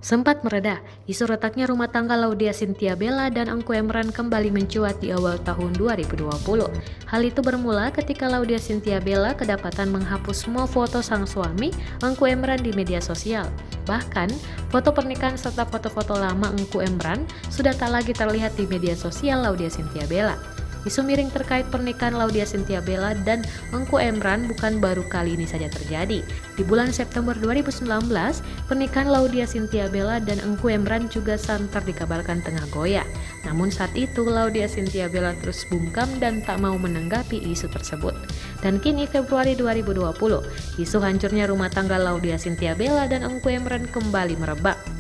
Sempat mereda, isu retaknya rumah tangga Laudya Chintya Bella dan Engku Emran kembali mencuat di awal tahun 2020. Hal itu bermula ketika Laudya Chintya Bella kedapatan menghapus semua foto sang suami, Engku Emran di media sosial. Bahkan, foto pernikahan serta foto-foto lama Engku Emran sudah tak lagi terlihat di media sosial Laudya Chintya Bella. Isu miring terkait pernikahan Laudya Chintya Bella dan Engku Emran bukan baru kali ini saja terjadi. Di bulan September 2019, pernikahan Laudya Chintya Bella dan Engku Emran juga santer dikabarkan tengah goyah. Namun saat itu Laudya Chintya Bella terus bungkam dan tak mau menanggapi isu tersebut. Dan kini Februari 2020, isu hancurnya rumah tangga Laudya Chintya Bella dan Engku Emran kembali merebak.